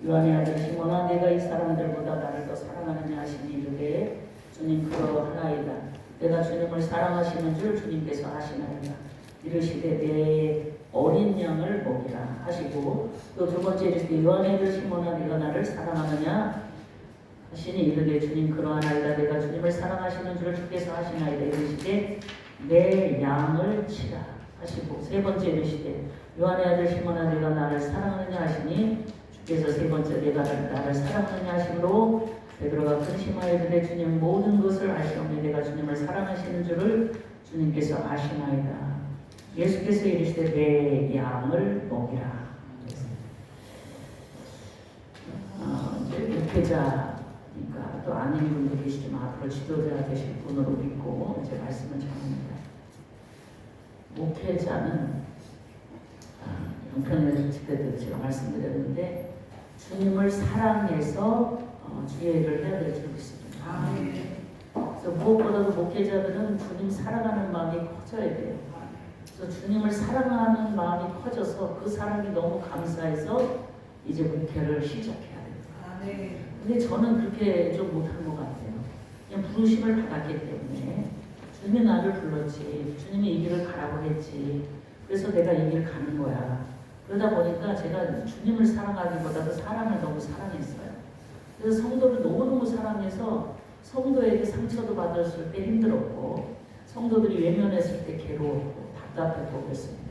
요한의 아들 시몬아 내가 이 사람들보다 나를 더 사랑하느냐 하시니 이르되 주님 그러하나이다. 내가 주님을 사랑하시는 줄 주님께서 아시나이다. 이르시되 내 어린 양을 먹이라 하시고 또 두 번째 이르시되 요한의 아들 시몬아 내가 나를 사랑하느냐 하시니 이르되 주님 그러하나이다. 내가 주님을 사랑하시는 줄 주께서 아시나이다. 이르시되 내 양을 치라 하시고 세 번째 이르시되 요한의 아들 시몬아 내가 나를 사랑하느냐 하시니 주께서 세 번째 내가 나를 사랑하느냐 하심으로 베드로가 근심하여 이르되 주님 모든 것을 아시오니 내가 주님을 사랑하시는 줄을 주님께서 아시나이다. 예수께서 이르시되 내 양을 먹이라. 이제 목회자니까 또 아닌 분도 계시지만 앞으로 지도자 되실 분으로 믿고 이제 말씀을 전합니다. 목회자는 영편에서 집회 때도 제가 말씀드렸는데 주님을 사랑해서 주의 일을 해야 될 줄 믿습니다. 그래서 무엇보다도 목회자들은 주님 사랑하는 마음이 커져야 돼요. 그래서 주님을 사랑하는 마음이 커져서 그 사랑이 너무 감사해서 이제 목회를 시작해야 됩니다. 근데 저는 그렇게 좀 못한 것 같아요. 그냥 부르심을 받았기 때문에 주님이 나를 불렀지, 주님이 이 길을 가라고 했지, 그래서 내가 이 길을 가는 거야. 그러다 보니까 제가 주님을 사랑하기보다도 사람을 너무 사랑했어요. 그래서 성도를 너무너무 사랑해서 성도에게 상처도 받았을 때 힘들었고 성도들이 외면했을 때 괴로웠고 답답했고 그랬습니다.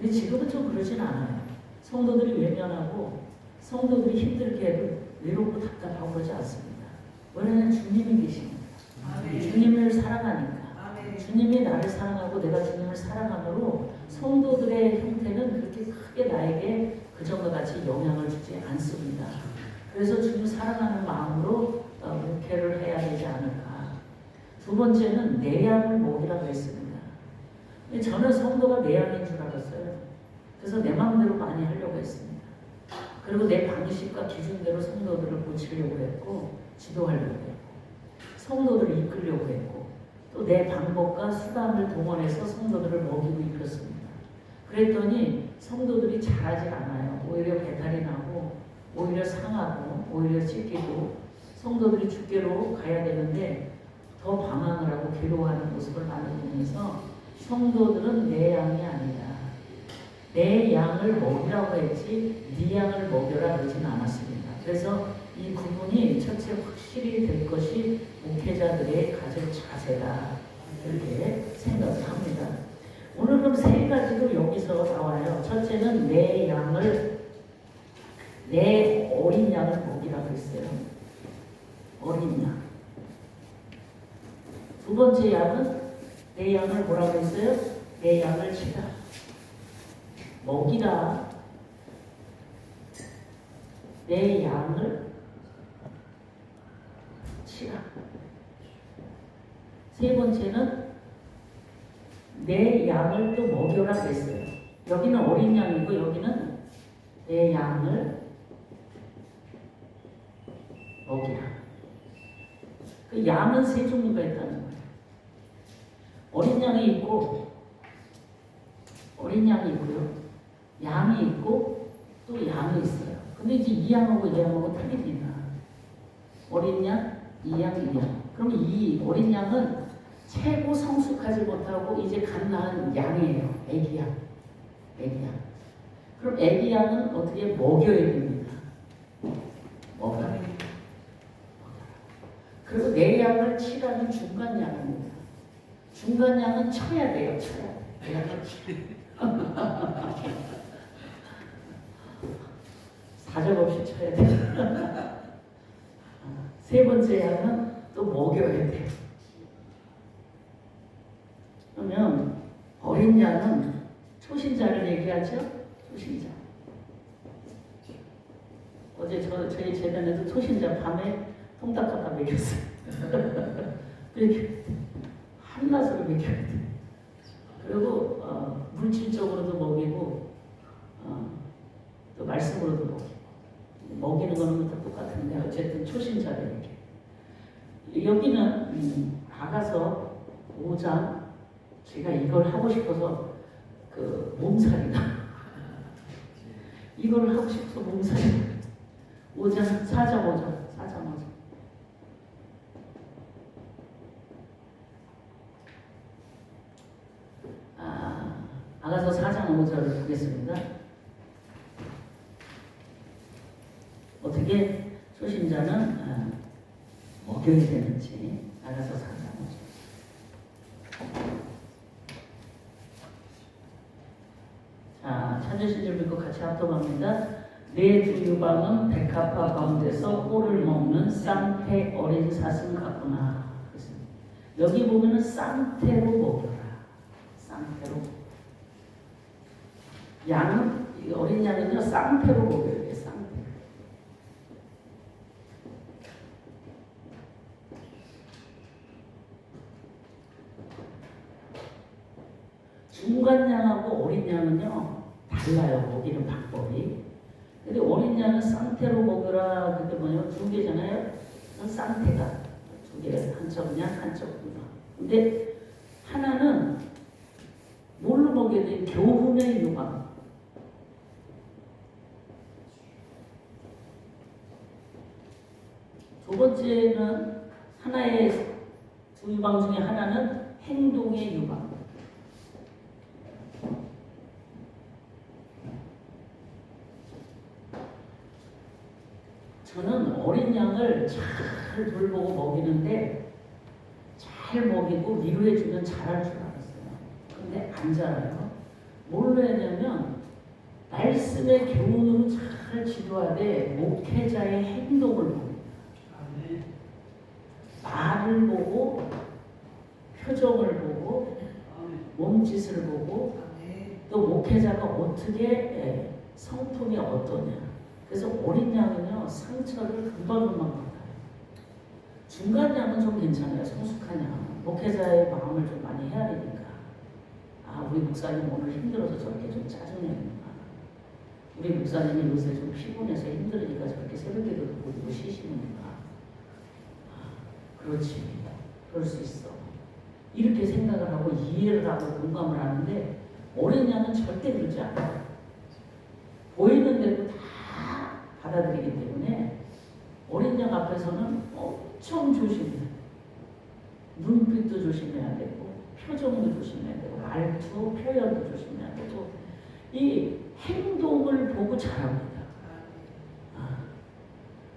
근데 지금은 좀 그러진 않아요. 성도들이 외면하고 성도들이 힘들게 해도 외롭고 답답하고 그러지 않습니다. 왜냐하면 주님이 계십니다. 주님을 사랑하니까. 주님이 나를 사랑하고 내가 주님을 사랑함으로 성도들의 형태는 그렇게 크게 나에게 그전과 같이 영향을 주지 않습니다. 그래서 주님 사랑하는 마음으로 목회를 해야 되지 않을까. 두 번째는 내 양을 먹이라고 했습니다. 저는 성도가 내 양인 줄 알았어요. 그래서 내 마음대로 많이 하려고 했습니다. 그리고 내 방식과 기준대로 성도들을 고치려고 했고 지도하려고 했고 성도들을 이끌려고 했고 또 내 방법과 수단을 동원해서 성도들을 먹이고 입혔습니다. 그랬더니 성도들이 잘하지 않아요. 오히려 배탈이 나고 오히려 상하고 오히려 찢기고 성도들이 주께로 가야 되는데 더 방황을 하고 괴로워하는 모습을 많이 보면서 성도들은 내 양이 아니다. 내 양을 먹이라고 했지 네 양을 먹여라 그러진 않았습니다. 그래서 이 구분이 첫째 확실히 될 것이 목회자들의 가질 자세다 이렇게 생각을 합니다. 오늘 그럼 세 가지로 여기서 나와요. 첫째는 내 어린 양을 먹이라고 했어요. 어린 양. 두 번째 양은 내 양을 뭐라고 했어요? 내 양을 치라. 먹이라. 내 양을 치라. 세 번째는 내 양을 또 먹여라 그랬어요. 여기는 어린 양이고 여기는 내 양을 먹이라. 그 양은 세 종류가 있다는 거예요. 어린 양이 있고 어린 양이 있고요. 양이 있고 또 양이 있어요. 근데 이제 이 양하고 이 양하고 틀립니다. 어린 양, 이 양, 이 양. 그럼 이 어린 양은 최고 성숙하지 못하고 이제 갓 낳은 양이에요. 애기 양. 애기 양. 그럼 애기 양은 어떻게 먹여야 됩니다. 먹어야 됩니다. 그리고 내 양을 치라는 중간 양입니다. 중간 양은 쳐야 돼요. 쳐야 돼요. 사정없이 쳐야 돼요. 세 번째 양은 또 먹여야 돼요. 그러면 어린 양은 초신자를 얘기하죠. 초신자. 어제 저희 재단에도 초신자 밤에 통닭하다 먹였어요. 이렇게 한낮으로 먹여야 돼. 그리고 물질적으로도 먹이고 또 말씀으로도 먹이고 먹이는 거는 다 똑같은데 어쨌든 초신자를 얘기해. 여기는 아가서 5장 제가 이걸 하고 싶어서 그 몸살이다. 이걸 하고 싶어서 몸살이다. 5장, 4장 5장, 4장 5장. 아가서 4장 5절을 보겠습니다. 어떻게 초신자는 먹여야 되는지 아가서 4장 5절. 자, 찾으신 줄 믿고 같이 합독합니다. 내 두 유방은 백합화 가운데서 꿀을 먹는 쌍태 어린 사슴 같구나. 여기 보면은 쌍태로 먹여라. 쌍태로. 양은, 어린 양은요, 쌍태로 먹여야 돼, 쌍태. 중간 양하고 어린 양은요, 달라요, 먹이는 방법이. 근데 어린 양은 쌍태로 먹으라, 그게 뭐냐면 두 개잖아요. 쌍태가 두 개, 한쪽 양, 한쪽 유방. 근데 하나는 뭘로 먹여야 돼? 교훈의 유방. 두 번째는 하나의 두 유방 중에 하나는 행동의 유방. 저는 어린 양을 잘 돌보고 먹이는데 잘 먹이고 위로해주면 잘할 줄 알았어요. 근데 안 자라요. 뭘로 했냐면 말씀의 교훈으로 잘 지도하되 목회자의 행동을 봅니다. 말을 보고 표정을 보고 몸짓을 보고 또 목회자가 어떻게 성품이 어떠냐. 그래서 어린 양은요 상처를 금방금방 받아요. 중간 양은 좀 괜찮아요. 성숙한 양. 목회자의 마음을 좀 많이 해야 되니까. 아, 우리 목사님 오늘 힘들어서 저렇게 좀 짜증내는구나. 우리 목사님이 요새 좀 피곤해서 힘들으니까 저렇게 새벽에도 보고 쉬시는구나. 아, 그렇지. 그럴 수 있어. 이렇게 생각을 하고 이해를 하고 공감을 하는데 어린 양은 절대 그러지 않아요. 보이는 대로 다 받아들이기 때문에 어린 양 앞에서는 엄청 조심해요. 눈빛도 조심해야 되고 표정도 조심해야 되고 말투, 표현도 조심해야 되고 이 행동을 보고 자랍니다.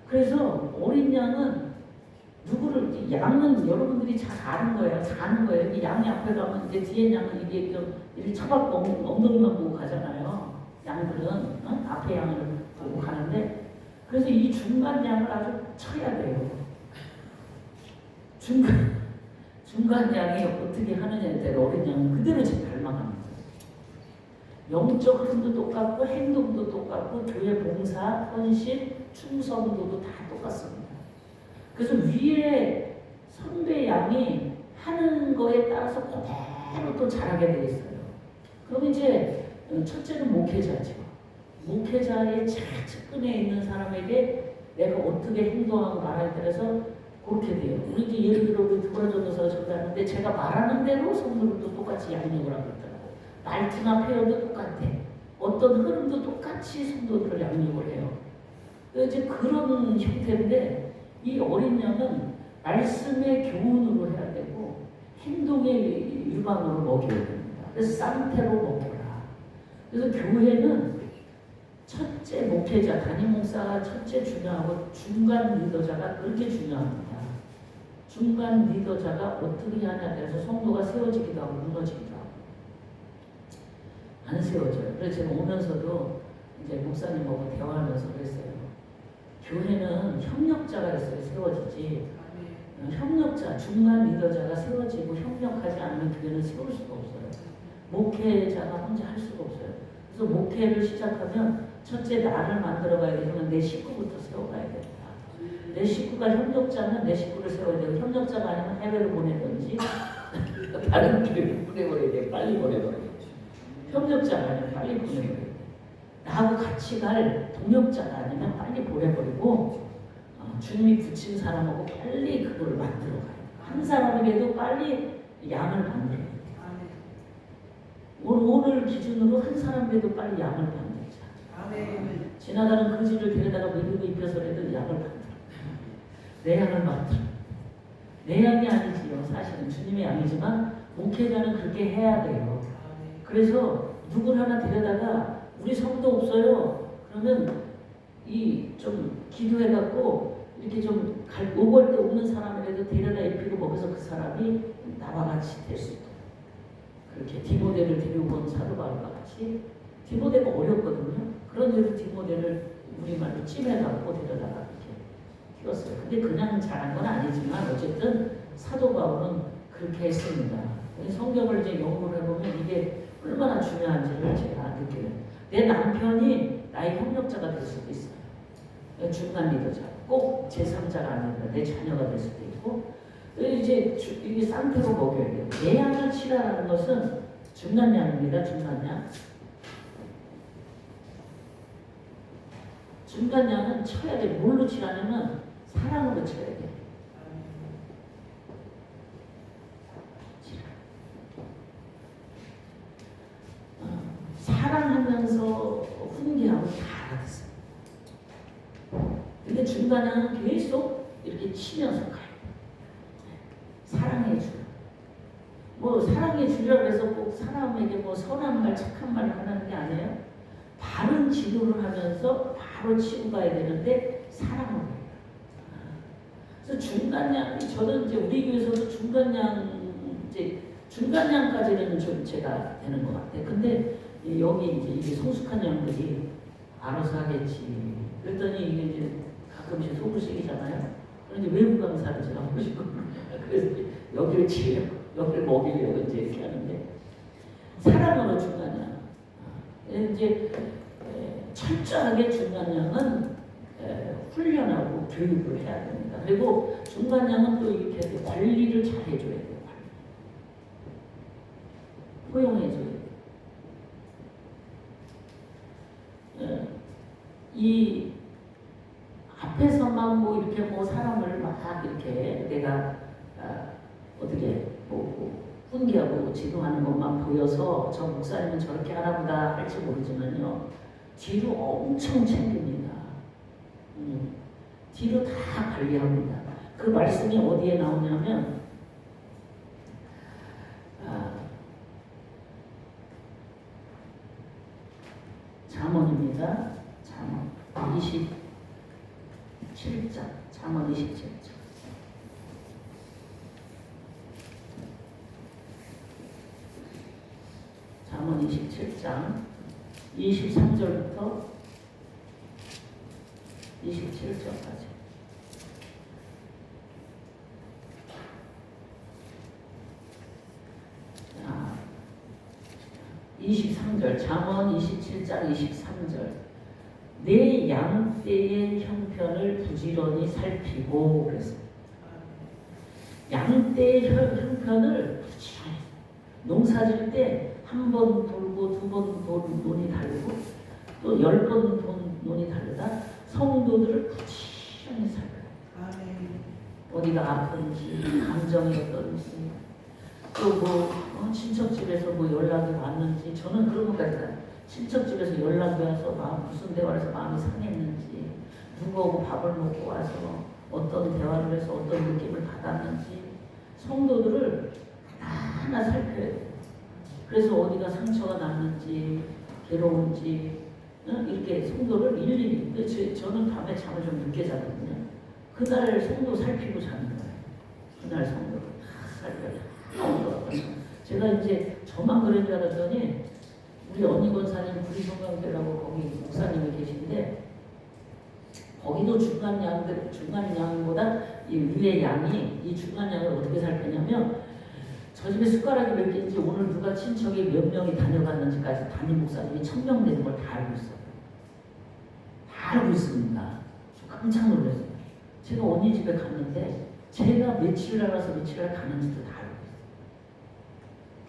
그래서 어린 양은 누구를 양은 여러분들이 잘 아는 거예요. 다 아는 거예요. 이 양이 앞에 가면 이제 뒤에 양은 이렇게 쳐박고 엉덩이만 보고 가잖아요. 양들은 앞에 양을 보고 가는데 그래서 이 중간 양을 아주 쳐야 돼요. 중간 양이 어떻게 하느냐에 따라 어린 양은 그대로 지금 닮아갑니다. 영적 흐름도 똑같고 행동도 똑같고 교회 봉사, 헌신, 충성도도 다 똑같습니다. 그래서 위에 선배 양이 하는 거에 따라서 그대로 또 잘하게 되어 있어요. 그럼 이제 첫째는 목회자죠. 목회자의 측근에 있는 사람에게 내가 어떻게 행동하고 말할 때라서 그렇게 돼요. 우리 이제 예를 들어 우리 두라 전도사가 전도하는데 제가 말하는 대로 성도들도 똑같이 양육을 하고 있더라고. 말투나 표현도 똑같아. 어떤 흐름도 똑같이 성도들을 양육을 해요. 이제 그런 형태인데 이 어린 양은 말씀의 교훈으로 해야 되고 행동의 유방으로 먹여야 됩니다. 그래서 쌍태로 먹여라. 그래서 교회는 첫째 목회자, 담임 목사가 첫째 중요하고 중간 리더자가 그렇게 중요합니다. 중간 리더자가 어떻게 하냐에 따라서 성도가 세워지기도 하고 무너지기도 하고 안 세워져요. 그래서 제가 오면서도 이제 목사님하고 대화하면서 그랬어요. 교회는 협력자가 있어야 세워지지. 협력자, 중간 리더자가 세워지고 협력하지 않으면 교회는 세울 수가 없어요. 목회자가 혼자 할 수가 없어요. 그래서 목회를 시작하면 첫째 나를 만들어가야 되면 내 식구부터 세워가야 된다. 내 식구가 협력자는 내 식구를 세워야 되고 협력자가 아니면 해외를 보내든지 다른 길을 보내버려야 돼. 빨리 보내버려야 돼. 협력자가 아니면 빨리 보내버려야 돼. 나하고 같이 갈 동역자가 아니면 빨리 보내버리고 주님이 붙인 사람하고 빨리 그걸 만들어가요. 한 사람에게도 빨리 양을 만들어요. 오늘 기준으로 한 사람에게도 빨리 양을 만들자. 지나가는 거지를 데려다가 먹이고 입혀서라도 약을 받더라. 내 약을 받더라. 내 양이 아니지요. 사실은 주님의 양이지만 목회자는 그렇게 해야 돼요. 그래서 누굴 하나 데려다가 우리 성도 없어요. 그러면 이 좀 기도해갖고 이렇게 좀 오갈 때 없는 사람이라도 데려다 입히고 먹여서 그 사람이 나와 같이 될 수 있도록 그렇게 디모데를 데리고 온 사도 바울과 같이 디모데가 어렵거든요. 그런데도 디모데를 우리말로 찜해갖고 데려다가 이렇게 키웠어요. 근데 그냥 잘한 건 아니지만 어쨌든 사도 바울은 그렇게 했습니다. 성경을 이제 연구를 해보면 이게 얼마나 중요한지를 제가 느껴요. 내 남편이 나의 협력자가 될 수도 있어요. 중간 리더자. 꼭 제3자가 아니라 내 자녀가 될 수도 있고, 이제 이게 쌍태로 먹여야 돼요. 내 양을 치라는 것은 중간 양입니다. 중간 양. 중간 양은 쳐야 돼. 뭘로 치라냐면 사랑으로 쳐야 돼. 사랑하면서 훈계하고 다 알아듣어요. 근데 중간에는 계속 이렇게 치면서 가요. 사랑해 주라. 뭐 사랑해 주라 그래서 꼭 사람에게 뭐 선한 말, 착한 말을 하는 게 아니에요. 바른 지도를 하면서 바로 치고 가야 되는데 사랑을 해요. 그래서 중간양, 저는 이제 우리 교회에서도 중간양까지는 좀 제가 되는 것 같아요. 근데 여기 이제 이게 성숙한 양들이 알아서 하겠지. 그랬더니 이게 이제 가끔씩 소불식이잖아요. 그런데 외부 강사를 제가 하고 싶고 그래서 여기를 치려고, 여기를 먹이려고 이제 이렇게 하는데 사랑으로 중간양. 이제 철저하게 중간양은 훈련하고 교육을 해야 됩니다. 그리고 중간양은 또 이렇게 관리를 잘 해줘야 돼요. 포용해줘야 돼요. 이 앞에서만 뭐 이렇게 뭐 사람을 막 이렇게 내가 어떻게 뭐 훈계하고 지도하는 것만 보여서 저 목사님은 저렇게 하나보다 할지 모르지만요, 뒤로 엄청 챙깁니다. 뒤로 다 관리합니다. 그 말씀이 어디에 나오냐면 잠언입니다. 잠언 27장, 잠언 27장. 잠언 27장 23절부터 27절까지. 23절, 잠언 27장 23절. 내 양떼의 형편을 부지런히 살피고 그랬습니다. 양떼의 형편을 부지런히, 농사질 때 한 번 돌고 두 번 논이 다르고 또 10번 논이 다르다. 성도들을 부지런히 살펴요. 어디가 아픈지, 감정이 어떤지, 또 뭐 친척집에서 뭐 연락이 왔는지, 저는 그런 것까지 다 친척집에서 연락이 와서 무슨 대화를 해서 마음이 상했는지, 누구하고 밥을 먹고 와서 어떤 대화를 해서 어떤 느낌을 받았는지 성도들을 하나하나 살펴야 돼요. 그래서 어디가 상처가 났는지 괴로운지 이렇게 성도를 일일이, 저는 밤에 잠을 좀 늦게 자거든요. 그날 성도 살피고 자는 거예요. 그날 성도를 다 살펴요. 제가 이제 저만 그런 줄 알았더니 우리 언니 권사님 구리성강교라고 거기 목사님이 계신데, 거기도 중간 양보다 이 위의 양이 이 중간 양을 어떻게 살피냐면, 저 집에 숟가락이 몇 개인지, 오늘 누가 친척이 몇 명이 다녀갔는지까지 담임 목사님이 천명되는 걸 다 알고 있어요. 다 알고 있습니다. 저 깜짝 놀랐어요. 제가 언니 집에 갔는데 제가 며칠 알아서 며칠 날 가는지도 다 알고 있어요.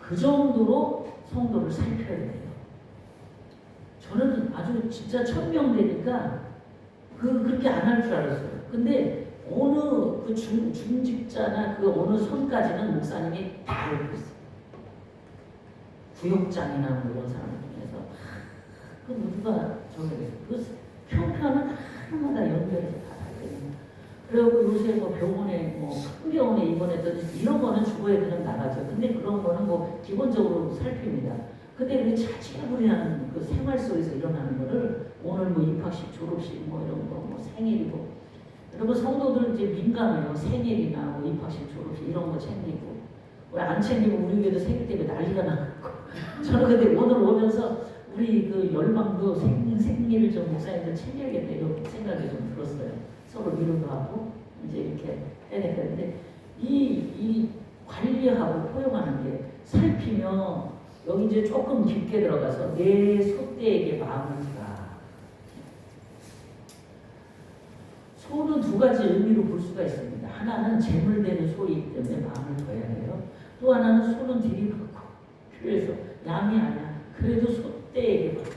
그 정도로 성도를 살펴야 돼요. 저는 아주 진짜 천명되니까 그렇게 안 할 줄 알았어요. 근데 어느 그 중직자나 그 어느 선까지는 목사님이 다 알고 있어요. 구역장이나 뭐 이런 사람들 중에서 그 누가 저기 그 형편은 하나마다 연결해서 다 달려요. 그리고 요새 뭐 병원에 뭐 큰 병원에 입원했더니 이런 거는 주거에 그냥 나가죠. 근데 그런 거는 뭐 기본적으로 살핍니다. 근데 그 자취해버리는 그 생활 속에서 일어나는 거를 오늘 뭐 입학식, 졸업식 뭐 이런 거 뭐 생일이고 여러분 성도들 이제 민감해요. 생일이나 뭐 입학식, 졸업식 이런 거 챙기고 왜 안 챙기면 우리 교회도 생일 때문에 난리가 나고 저는 근데 오늘 오면서 우리 그 열방도 생일을 좀 목사님들 챙겨야겠다 이런 생각이 좀 들었어요. 서로 위로도 하고 이제 이렇게 해야 되는데 이 관리하고 포용하는 게 살피며 여기 이제 조금 깊게 들어가서 내 소떼에게 마음을 주라. 소는 두 가지 의미로 볼 수가 있습니다. 하나는 재물되는 소이기 때문에 마음을 둬야 해요. 또 하나는 소는 들이받고 필요해서 양이 아니야. 그래도 소떼에게 받고.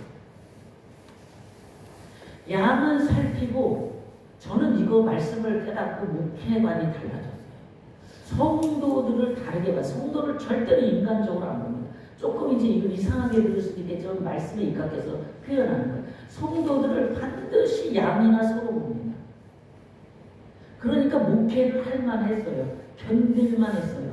양은 살피고 저는 이거 말씀을 깨닫고 목회관이 달라졌어요. 성도들을 다르게 봐. 성도를 절대로 인간적으로 안 봅니다. 조금 이제 이걸 이상하게 들을 수도 있겠지만 말씀에 입각해서 표현하는 거예요. 성도들을 반드시 양이나 소로 봅니다. 그러니까 목회를 할 만했어요. 견딜만 했어요.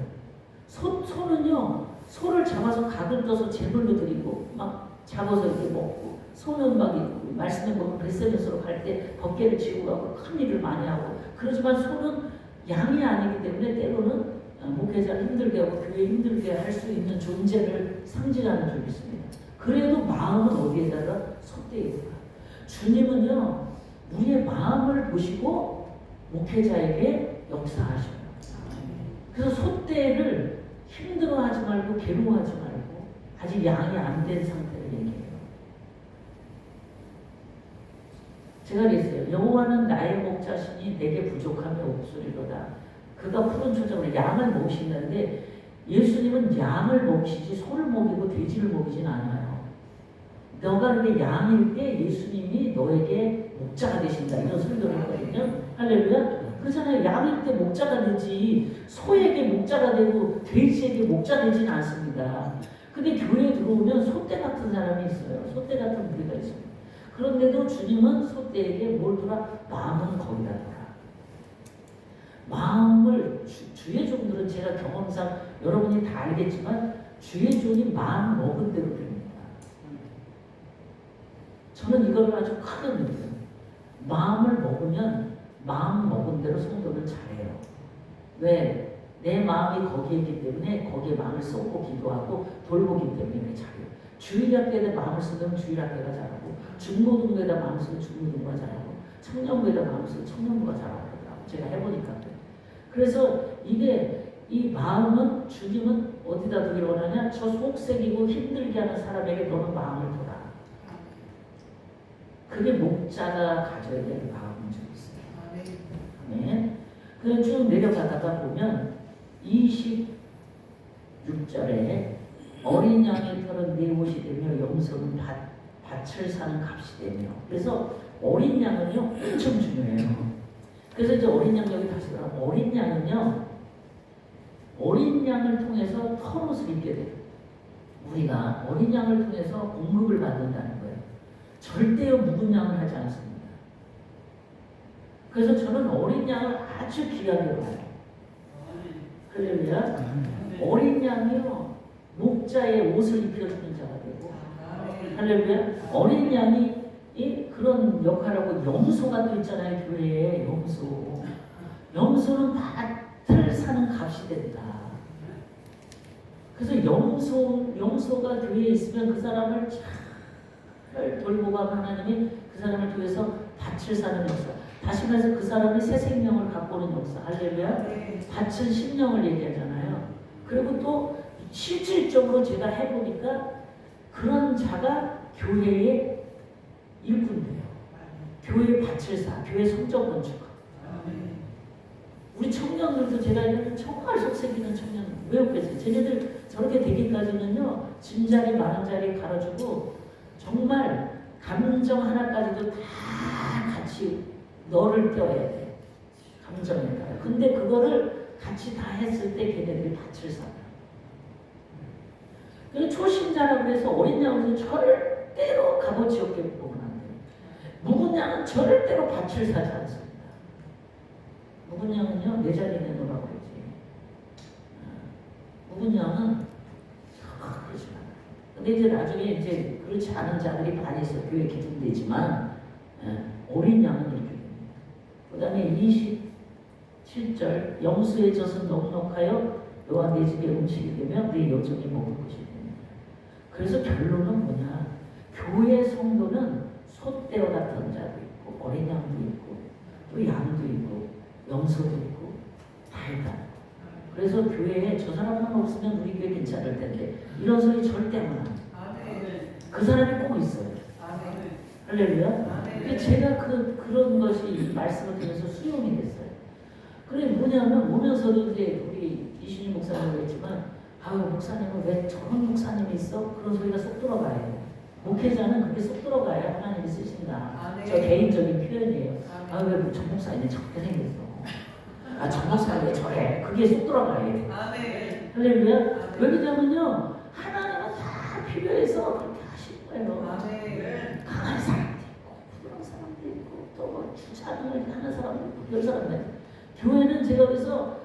소는요, 소를 잡아서 각을 떠서 제물로 드리고 막 잡아서 이렇게 먹고 소는 막 말씀에 보면 벳세면서로 갈 때 덮개를 지우고 가고 큰 일을 많이 하고 그렇지만 소는 양이 아니기 때문에 때로는 목회자를 힘들게 하고 교회 힘들게 할 수 있는 존재를 상징하는 적이 있습니다. 그래도 마음은 어디에다가 소떼에다가 주님은요 우리의 마음을 보시고 목회자에게 역사하셔요. 그래서 소떼를 힘들어하지 말고 괴로워하지 말고 아직 양이 안 된 상태를 얘기해요. 제가 그랬어요. 여호와는 나의 목자시니 내게 부족함이 없으리로다. 그가 푸른 초장으로 양을 먹이시는데 예수님은 양을 먹이시지 소를 먹이고 돼지를 먹이진 않아요. 너가 그게 양일 때 예수님이 너에게 목자가 되신다 이런 설교를 했거든요. 할렐루야. 그렇잖아요. 양일 때 목자가 되지 소에게 목자가 되고 돼지에게 목자 되지는 않습니다. 근데 교회에 들어오면 소떼 같은 사람이 있어요. 소떼 같은 무리가 있어요. 그런데도 주님은 소떼에게 뭘 두라? 마음은 거기다 두라. 마음을 주의 종들은 제가 경험상 여러분이 다 알겠지만 주의 종이 마음 먹은 대로 됩니다. 저는 이걸 아주 크게 느껴요. 마음을 먹으면 마음 먹은 대로 성도는 잘해요. 왜? 내 마음이 거기에 있기 때문에 거기에 마음을 쏟고 기도하고 돌보기 때문에 잘해요. 주일학교에다 마음을 쓰면 주일학교가 잘하고 중고등부에다 마음을 쓰면 중고등부가 잘하고 청년부에다 마음을 쓰면 청년부가 잘하고 그러더라고요. 제가 해보니까. 그래서 이게 이 마음은 주님은 어디다 두기를 원하냐? 저 속색이고 힘들게 하는 사람에게 너는 마음을 둬라. 그게 목자가 가져야 될 마음인 줄 있어요. 네. 그냥 쭉 내려가다가 보면 26절에 어린 양의 털은 내 옷이 되며 염소는 밭을 사는 값이 되며 그래서 어린 양은요 엄청 중요해요. 그래서 이제 어린 양 여기 다시 들어 어린 양은요 어린 양을 통해서 털옷을 입게 돼요. 우리가 어린 양을 통해서 공급을 받는다는 거예요. 절대로 묵은 양을 하지 않습니다. 그래서 저는 어린 양을 아주 귀하게 봐요. 할렐루야. 어린 양이요 목자의 옷을 입혀주는 자가 되고 할렐루야. 어린 양이 그런 역할하고 염소가 또 있잖아요. 교회에 염소는 밭을 사는 값이 된다. 그래서 염소가 교회에 있으면 그 사람을 잘 돌보고 하나님이 그 사람을 통해서 밭을 사는 역사. 다시 말해서 그 사람이 새 생명을 갖고 오는 역사. 할렐루야. 밭은 심령을 얘기하잖아요. 그리고 또 실질적으로 제가 해보니까 그런 자가 교회의 일꾼돼요. 교회 밭을 사, 교회 성전 건축. 우리 청년들도 제가 알기로는 정말 속색이는 청년 왜 없겠어요? 쟤네들 저렇게 되기까지는요 짐자리 많은 자리 갈아주고 정말 감정 하나까지도 다 같이 너를 떼어야 돼. 감정에 따라. 근데 그거를 같이 다 했을 때 걔네들이 밭을 사. 초신자라고 해서 어린 양으로서 절대로 값어치 없게 보면 안 돼요. 묵은 양은 절대로 밭을 사지 않습니다. 묵은 양은요, 내 자리 내놓으라고 그러지. 묵은 양은 그렇지 않아요. 근데 이제 나중에 이제 그렇지 않은 자들이 많이 있어. 교회 기준되지만 어린 양은 이렇게 됩니다. 그 다음에 27절 영수의 젖은 넉넉하여 너와 내 집에 음식이 되며 내 여종이 먹을 것이 됩니다. 그래서 결론은 뭐냐? 교회 성도는 소떼와 같은 자도 있고 어린 양도 있고 또 양도 있고 영수도 있고 다 있다. 그래서 교회에 저 사람만 없으면 우리 교회 괜찮을 텐데 이런 소리 절대 안 합니다. 그 사람이 꼭 있어요. 할렐루야. 근데 제가 그런 것이 말씀을 들으면서 수용이 됐어요. 그래 뭐냐면 오면서도 이제 우리 이신희 목사님도 했지만 아유 목사님은 왜 저런 목사님이 있어? 그런 소리가 쏙 들어가요. 목회자는 그게 쏙 들어가야 하나님이 쓰신다. 저 개인적인 표현이에요. 아유 왜 저 목사님이 저렇게 생겼어? 아 저 목사님이 저래. 그게 쏙 들어가요. 할렐루야. 왜 그러냐면요 하나님은 다 필요해서 그렇게 하신 거예요. 강한 사람도 있고 부드러운 사람도 있고 또 주차를 하는 사람도 있고 그런 사람들. 교회는 제가 그래서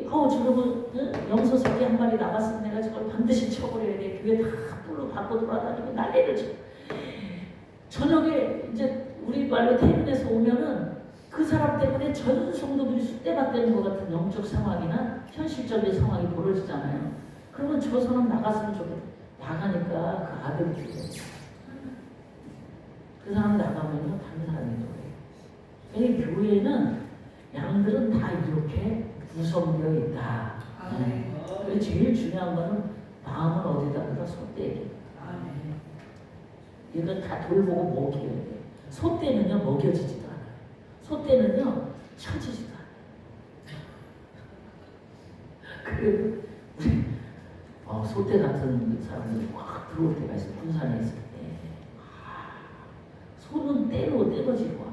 저러면 영서 새끼 한 마리 나갔으면 내가 저걸 반드시 쳐버려야 돼. 교회 다 불로 받고 돌아다니고 난리를 쳐. 저녁에 이제 우리 말로 퇴근해서 오면은 그 사람 때문에 전 성도들이 쑥대밭되는 것 같은 영적 상황이나 현실적인 상황이 벌어지잖아요. 그러면 저 사람 나갔으면 좋겠다. 나가니까 그 아들이 죽어요. 그 사람 나가면요 다른 사람이 들어요. 그러니까 교회는 양들은 다 이렇게 구성되어 있다. 그래서 제일 중요한 거는 마음을 어디다 넣어 소떼에게. 이건 다 돌보고 먹여야 돼. 소떼는요 먹여지지도 않아요. 소떼는요 쳐지지도 않아요. 그리고 소떼 같은 사람들이 확 들어올 때가 있어. 군산에 있을 때 소는 떼거지로 와.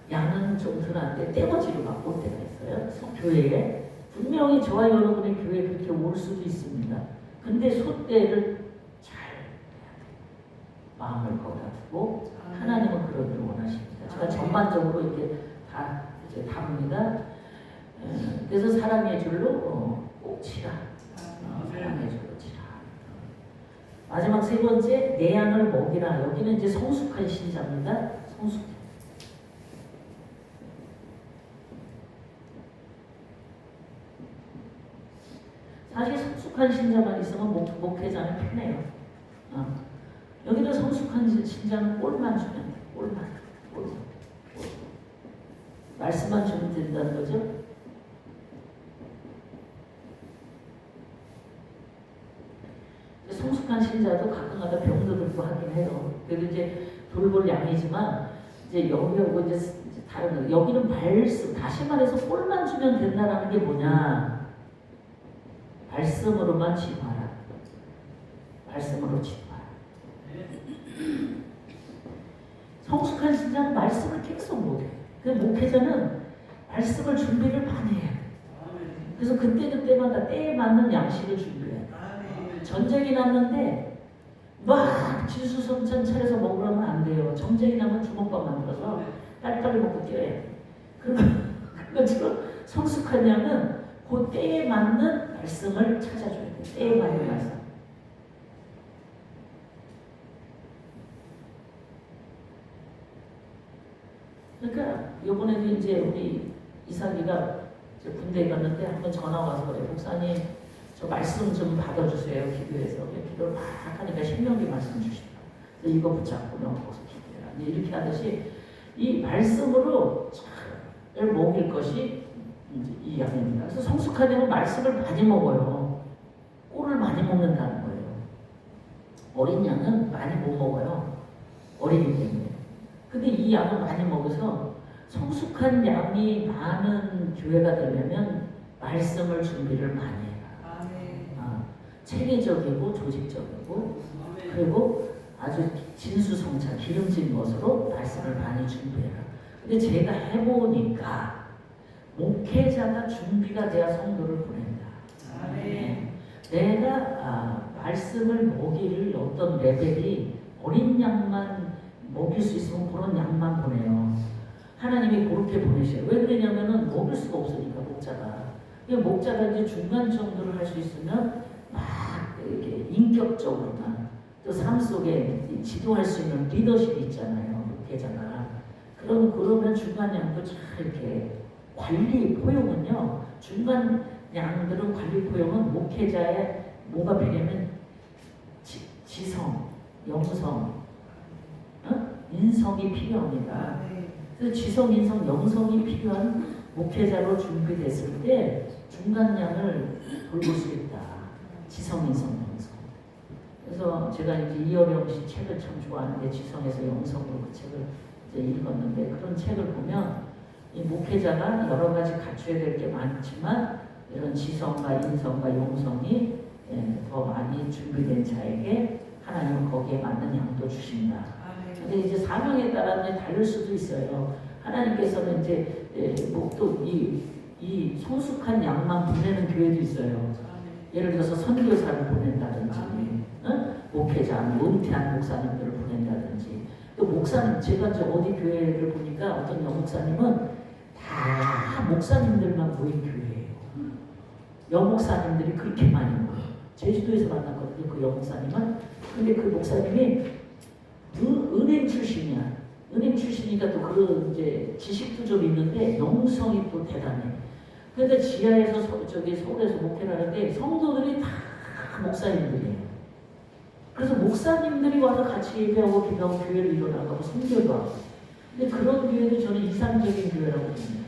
양은 좀 덜한데 떼거지로 막 올 때가 있어요. 교회에 분명히 저와 여러분의 교회에 그렇게 올 수도 있습니다. 근데 소떼를 잘 마음을 거기다 두고 하나님은 그러기를 원하십니다. 제가 전반적으로 이렇게 다 이제 다룹니다. 그래서 사랑의 줄로 꼭 치라. 사랑의 줄로 치라. 마지막 세 번째 내 양을 먹이라. 여기는 이제 성숙한 신자입니다. 성숙. 사실 성숙한 신자만 있으면 목회자는 편해요. 여기는 성숙한 신자는 꼴만 주면 돼. 꼴만. 말씀만 주면 된다는 거죠. 성숙한 신자도 가끔가다 병도 들고 하긴 해요. 그래도 이제 돌볼 양이지만 이제 여기하고 이제 다른 거. 여기는 말씀, 다시 말해서 꼴만 주면 된다라는 게 뭐냐? 말씀으로만 치유하라. 말씀으로 치유하라. 성숙한 신자는 말씀을 계속 못해. 그 목회자는 말씀을 준비를 많이 해야 돼. 그래서 그때마다 때에 맞는 양식을 준비해야 돼. 전쟁이 났는데 막 진수성찬 차려서 먹으려면 안 돼요. 전쟁이 나면 주먹밥 만들어서 빨리빨리 먹고 뛰어야 돼. 그것처럼 성숙한 양은 그 때에 맞는 말씀을 찾아줘야 돼. 때에 맞는 말씀. 그러니까 이번에도 이제 우리 이삭이가 이제 군대에 갔는데 한번 전화 와서 그래. 목사님 저 말씀 좀 받아주세요. 기도해서. 기도를 막 하니까 신명기 말씀 주시더라고요. 이거 붙잡고 넘어가서 기도해라. 이렇게 하듯이 이 말씀으로 잘 먹일 것이 이 양입니다. 그래서 성숙한 양은 말씀을 많이 먹어요. 꿀을 많이 먹는다는 거예요. 어린 양은 많이 못 먹어요. 어리기 때문에. 근데 이 양을 많이 먹어서 성숙한 양이 많은 교회가 되려면 말씀을 준비를 많이 해요. 체계적이고 조직적이고 그리고 아주 진수성찬 기름진 것으로 말씀을 많이 준비해라. 근데 제가 해보니까 목회자가 준비가 돼야 성도를 보낸다. 내가 말씀을 먹이를 어떤 레벨이 어린 양만 먹일 수 있으면 그런 양만 보내요. 하나님이 그렇게 보내셔요. 왜 그러냐면은 먹을 수가 없으니까 목자가. 목자가 이제 중간 정도를 할 수 있으면 막 이렇게 인격적으로나 또 삶 속에 지도할 수 있는 리더십이 있잖아요. 목회자가. 그러면 중간 양도 잘 이렇게 관리 포용은요. 중간 양들은 관리 포용은 목회자의 뭐가 필요하면 지성, 영성, 인성이 필요합니다. 그래서 지성, 인성, 영성이 필요한 목회자로 준비됐을 때 중간 양을 돌볼 수 있다. 지성, 인성, 영성. 그래서 제가 이제 이어령 씨 책을 참 좋아하는데 지성에서 영성으로 그 책을 이제 읽었는데 그런 책을 보면 이 목회자가 여러 가지 갖춰야 될 게 많지만 이런 지성과 인성과 영성이 더 많이 준비된 자에게 하나님은 거기에 맞는 양도 주신다. 근데 이제 사명에 따라 다를 수도 있어요. 하나님께서는 이제 또 이 성숙한 양만 보내는 교회도 있어요. 예를 들어서 선교사를 보낸다든지, 목회자, 은퇴한 목사님들을 보낸다든지. 또 목사님, 제가 이제 어디 교회를 보니까 어떤 여목사님은 다 목사님들만 모인 교회예요. 여목사님들이 그렇게 많이 모여요. 제주도에서 만났거든요. 그 여목사님은. 근데 그 목사님이 은행 출신이야. 은행 출신이니까 또 그 이제 지식도 좀 있는데 영성이 또 대단해. 그런데 지하에서 서울에서 목회를 하는데 성도들이 다 목사님들이에요. 그래서 목사님들이 와서 같이 예배하고 기도하고 교회를 일어나가고 선교도 하고. 근데 그런 교회도 저는 이상적인 교회라고 봅니다.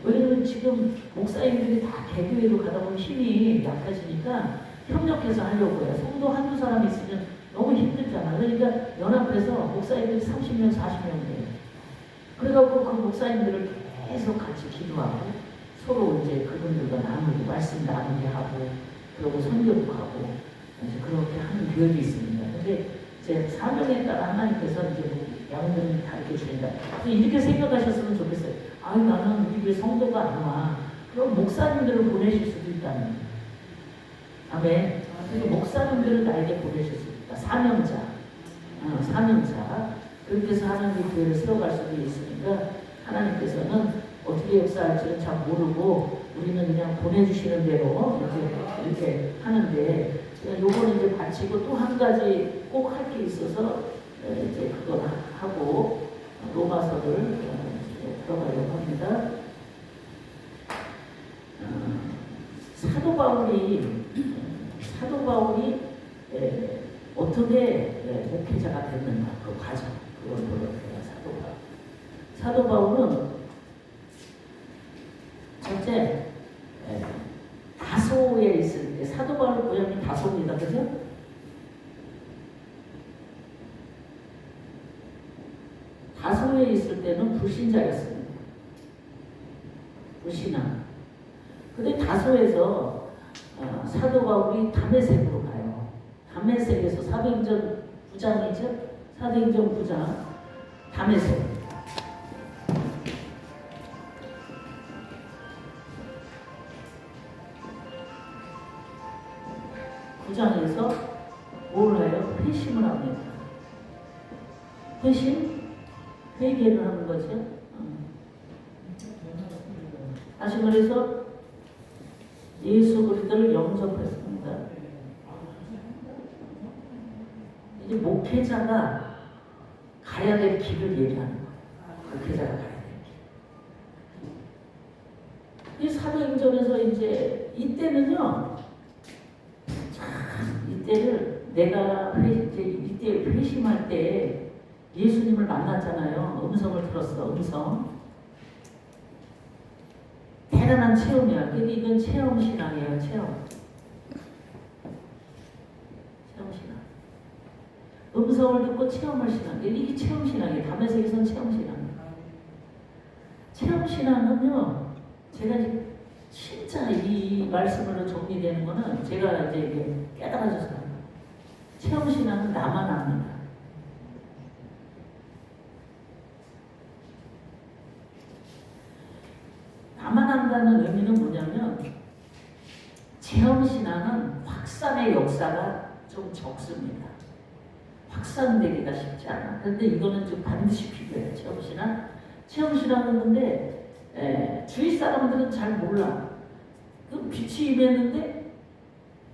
왜냐면 지금 목사님들이 다 개교회로 가다 보면 힘이 약해지니까 협력해서 하려고 해요. 성도 한두 사람 있으면 너무 힘들잖아. 그러니까 연합해서 목사님들이 30명, 40명 돼요. 그래갖고 그 목사님들을 계속 같이 기도하고 서로 이제 그분들과 나누고 말씀 나누게 하고 그러고 선교도 가고 이제 그렇게 하는 교회도 있습니다. 근데 이제 사명에 따라 하나님께서 이제 양들을 다 이렇게 주신다. 이렇게 생각하셨으면 좋겠어요. 아유 나는 우리 교회 성도가 안 와. 그럼 목사님들을 보내실 수도 있다는. 아멘. 그리고 목사님들을 나에게 보내실 수도 있다. 사명자. 사명자. 그렇게 해서 하나님의 교회를 세워갈 수도 있으니까 하나님께서는 어떻게 역사할지는 잘 모르고 우리는 그냥 보내주시는 대로 이렇게 하는데 요거는 이제 바치고 또 한 가지 꼭 할 게 있어서 이제 그거 하고 로마서를 들어가려고 합니다. 사도 바울이 어떻게 목회자가 됐는가 그 과정 그걸 보여줘요. 사도 바울은 첫째 다소에 있을 때 사도 바울 고향이 다소입니다. 그죠? 다소에 있을 때는 불신자였습니다. 불신앙. 근데 다소에서 사도 바울이 다메섹으로 가요. 다메섹에서 사도행전 9장이죠? 사도행전 9장 다메섹. 9장에서 뭘 해요? 회심을 합니다. 회심? 회개를 하는 거죠. 다시 말해서 예수 그리스도를 영접했습니다. 이제 목회자가 가야 될 길을 얘기하는 거예요. 목회자가 가야 될 길. 이 사도행전에서 이제 이때는요. 이때를 내가 이때 회심할 때 예수님을 만났잖아요. 음성을 들었어. 음성. 대단한 체험이야. 근데 이건 체험 신앙이에요. 체험 신앙. 음성을 듣고 체험할 신앙. 이게 체험 신앙이에요. 다메섹에서는 체험 신앙이에요. 체험 신앙은요. 제가 진짜 이 말씀으로 정리되는 거는 제가 이제 이게 깨달아져서 체험 신앙은 나만 압니다. 나만 안다는 의미는 뭐냐면 체험 신앙은 확산의 역사가 좀 적습니다. 확산되기가 쉽지 않아. 그런데 이거는 좀 반드시 필요해요. 체험신앙은 근데 주위 사람들은 잘 몰라. 그 빛이 임했는데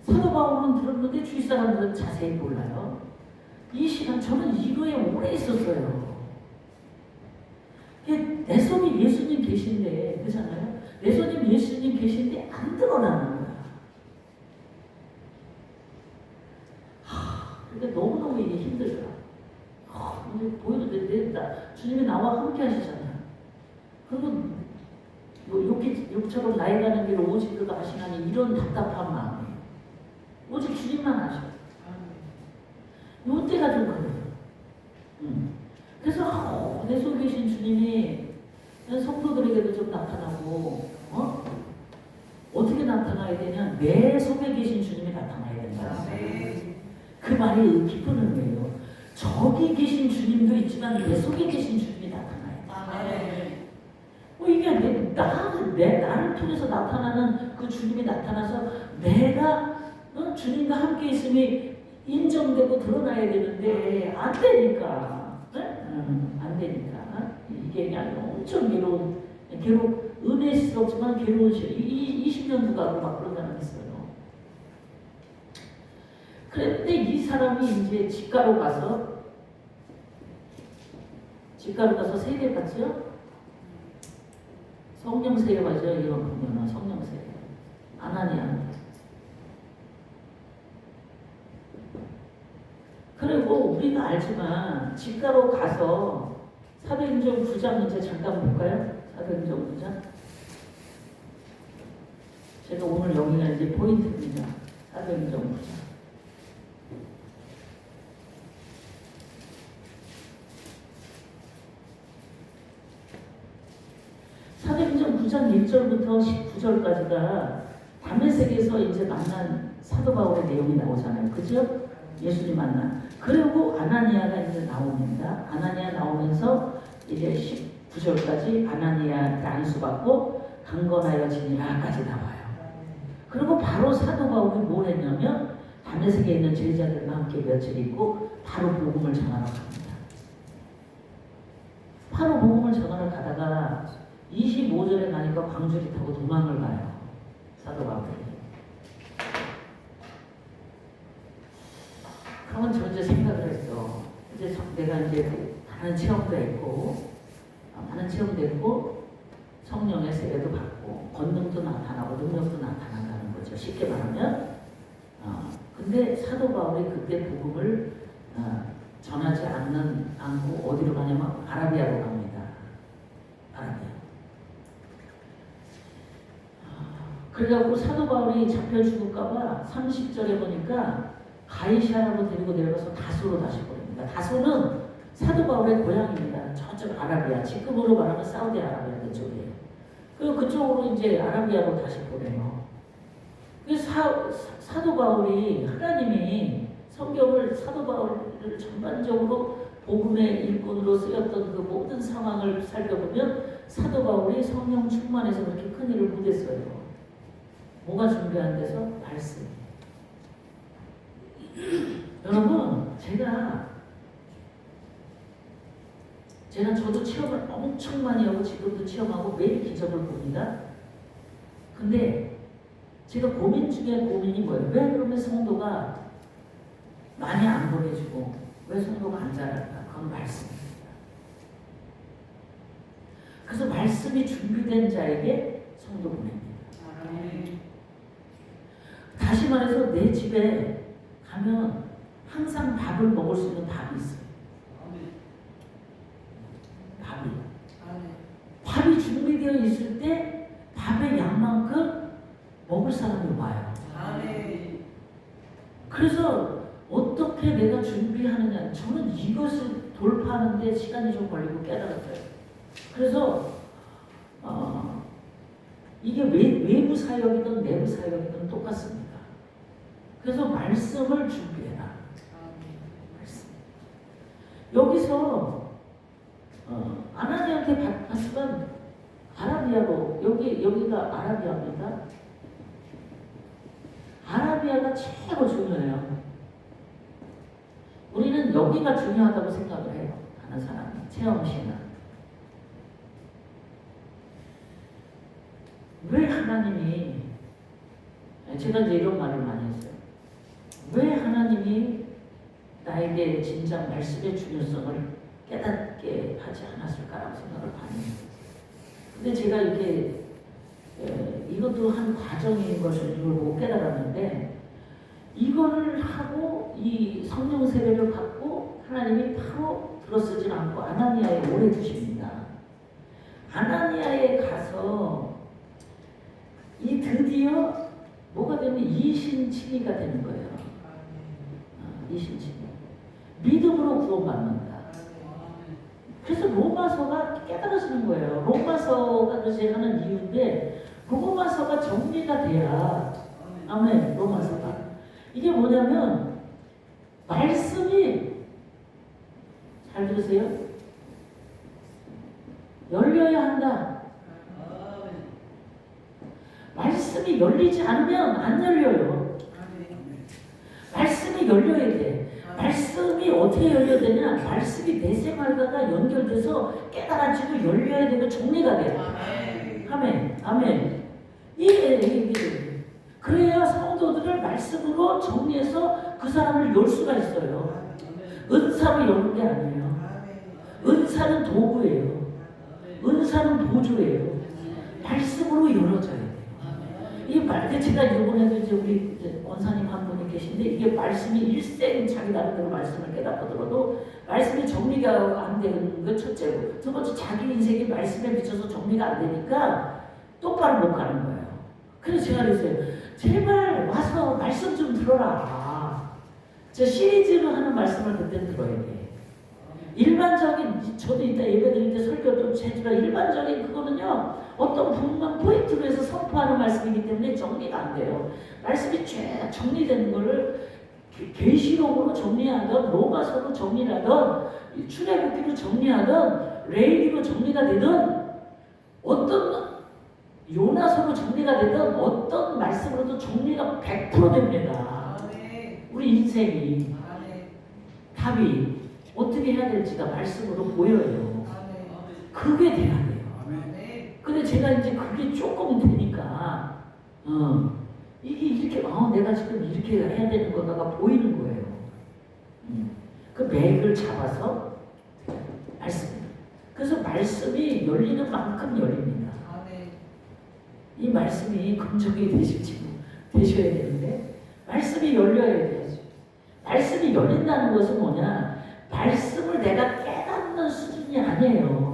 사도 바울은 들었는데 주위 사람들은 자세히 몰라요. 이 시간 저는 이거에 오래 있었어요. 내 손이 예수님 계신데, 그렇잖아요? 내 손이 예수님 계신데 안 드러나는 거야. 그러니까 너무너무 이게 힘들더라. 보여도 나 주님이 나와 함께 하시잖아요. 그러면 뭐 욕처럼 나이 가는 길을 오직 그가 아시나니 이런 답답한 마음이에요. 오직 주님만 아셔. 요때가 좀 그래요. 그래서 내 속에 계신 주님이 성도들에게도 좀 나타나고 어떻게 나타나야 되냐? 내 속에 계신 주님이 나타나야 된다. 그 말이 깊은 의미예요. 저기 계신 주님도 있지만 내 속에 계신 주님이 나타나야 돼. 이게 나를 통해서 나타나는 그 주님이 나타나서 내가 주님과 함께 있음이 인정되고 드러나야 되는데 안 되니까. 안 되니까. 이게 그냥 엄청 은혜스럽지만 괴로운 시간. 20년도 가고 막 그런 사람이 있어요. 그런데 이 사람이 이제 집가로 가서 세례 받죠? 성령 세례 받죠? 이런 보면은 성령 세례. 아나니아한테. 그리고 우리가 알지만 집가로 가서 사도행전 9장 이제 잠깐 볼까요? 사도행전 9장. 제가 오늘 여기가 이제 포인트입니다. 사도행전 9장. 사도행전 9장 1절부터 19절까지가 다메섹에서 이제 만난 사도 바울의 내용이 나오잖아요. 그죠? 예수님 만나. 그리고 아나니아가 이제 나옵니다. 아나니아 나오면서 이제 19절까지 아나니아한테 안수받고 강건하여 지니라까지 나와요. 그리고 바로 사도 바울이 뭘 했냐면 다메섹에 있는 제자들과 함께 며칠 있고 바로 복음을 전하러 갑니다. 바로 복음을 전하러 가다가 25절에 가니까 광주리 타고 도망을 가요. 사도 바울이. 그러면 저 이제 생각을 했어. 이제 내가 이제 많은 체험도 했고, 성령의 세례도 받고, 권능도 나타나고, 능력도 나타난다는 거죠. 쉽게 말하면. 근데 사도 바울이 그때 복음을 전하지 않고 어디로 가냐면 아라비아로 갑니다. 아라비아. 그래갖고 사도 바울이 잡혀 죽을까봐 30절에 보니까 가이샤라로 데리고 내려가서 다소로 다시 보냅니다. 다소는 사도 바울의 고향입니다. 저쪽 아라비아, 지금으로 말하면 사우디아라비아 그쪽이에요. 그리고 그쪽으로 이제 아라비아로 다시 보내요. 그래서 사도 바울이 하나님이 성경을 사도 바울을 전반적으로 복음의 일꾼으로 쓰였던 그 모든 상황을 살펴보면 사도 바울이 성령 충만해서 그렇게 큰 일을 못했어요. 뭐가 중요한 데서? 말씀. 여러분, 저도 체험을 엄청 많이 하고 지금도 체험하고 매일 기적을 봅니다. 근데 제가 고민 중에 고민이 뭐예요? 왜 그러면 성도가 많이 안 보내주고 왜 성도가 안 자랄까? 그건 말씀입니다. 그래서 말씀이 준비된 자에게 성도 보냅니다. 다시 말해서 내 집에 가면 항상 밥을 먹을 수 있는 밥이 있어요. 밥이 준비되어 있을 때 밥의 양만큼 먹을 사람이 와요. 그래서 어떻게 내가 준비하느냐, 저는 이것을 돌파하는데 시간이 좀 걸리고 깨달았어요. 그래서 이게 외부 사역이든 내부 사역이든 똑같습니다. 그래서 말씀을 준비해라. 말씀. 여기서 아나니아한테 봤지만 아라비아로 여기가 아라비아입니다. 아라비아가 최고 중요해요. 우리는 여기가 중요하다고 생각을 해요. 하는 사람이 체험신앙. 왜 하나님이, 제가 이제 이런 말을 많이 했어요. 왜 하나님이 나에게 진짜 말씀의 중요성을 깨닫게 하지 않았을까라고 생각을 많이 했어요. 근데 제가 이렇게 이것도 한 과정인 것을 이걸 못 깨달았는데, 이거를 하고 이 성령 세례를 받고 하나님이 바로 들어서질 않고 아나니아에 오래 두십니다. 아나니아에 가서 이 드디어 뭐가 되면 이신칭의가 되는 거예요. 이신칭의. 믿음으로 구원받는다. 그래서 로마서가 깨달아지는 거예요. 로마서가 그것이 하는 이유인데, 로마서가 정리가 돼야, 아멘, 로마서가. 이게 뭐냐면, 말씀이, 잘 들으세요? 열려야 한다. 말씀이 열리지 않으면 안 열려요. 말씀이 열려야 돼. 말씀이 어떻게 열려야 되냐? 말씀이 내 생활과 연결돼서 깨달아지고 열려야 되고 정리가 돼요. 아멘. 아멘. 예. 그래야 성도들을 말씀으로 정리해서 그 사람을 열 수가 있어요. 은사로 여는 게 아니에요. 은사는 도구예요. 은사는 보조예요. 말씀으로 열어져야 돼요. 이게 제가 이번에도 이제 우리 원사님 한 분이 계신데, 이게 말씀이 일생 자기 나름대로 말씀을 깨닫고 들어도 말씀이 정리가 안 되는 게 첫째고, 두 번째 자기 인생이 말씀에 비춰서 정리가 안 되니까 똑바로 못 가는 거예요. 그래서 제가 그랬어요. 제발 와서 말씀 좀 들어라. 저 시리즈로 하는 말씀을 그때 들어야 돼. 일반적인, 저도 이따 예배 드릴 때 설교도 해주지만, 일반적인 그거는요, 어떤 부분만 포인트로 해서 선포하는 말씀이기 때문에 정리가 안 돼요. 말씀이 쫙 정리되는 거를 계시록으로 정리하던, 로마서로 정리하던, 출애굽기로 정리하던, 레위기로 정리가 되든, 어떤 요나서로 정리가 되든, 어떤 말씀으로도 정리가 100% 됩니다. 우리 인생이 답이 어떻게 해야 될지가 말씀으로 보여요. 그게 돼야 돼요. 근데 제가 이제 그게 조금 되니까, 이게 이렇게, 내가 지금 이렇게 해야 되는 거가 보이는 거예요. 그 맥을 잡아서 말씀. 그래서 말씀이 열리는 만큼 열립니다. 이 말씀이 긍정이 되셔야 되는데, 말씀이 열려야 돼야죠. 말씀이 열린다는 것은 뭐냐? 말씀을 내가 깨닫는 수준이 아니에요.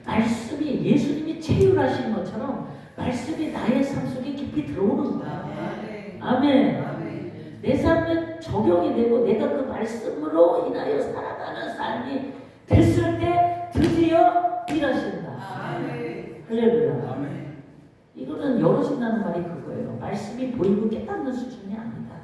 말씀이 예수님이 체휼하신 것처럼 말씀이 나의 삶 속에 깊이 들어오는 거야. 아멘. 내 삶에 적용이 되고 내가 그 말씀으로 인하여 살아가는 삶이 됐을 때 드디어 일하신다. 할렐루야. 이거는 열어진다는 말이 그거예요. 말씀이 보이고 깨닫는 수준이 아니다.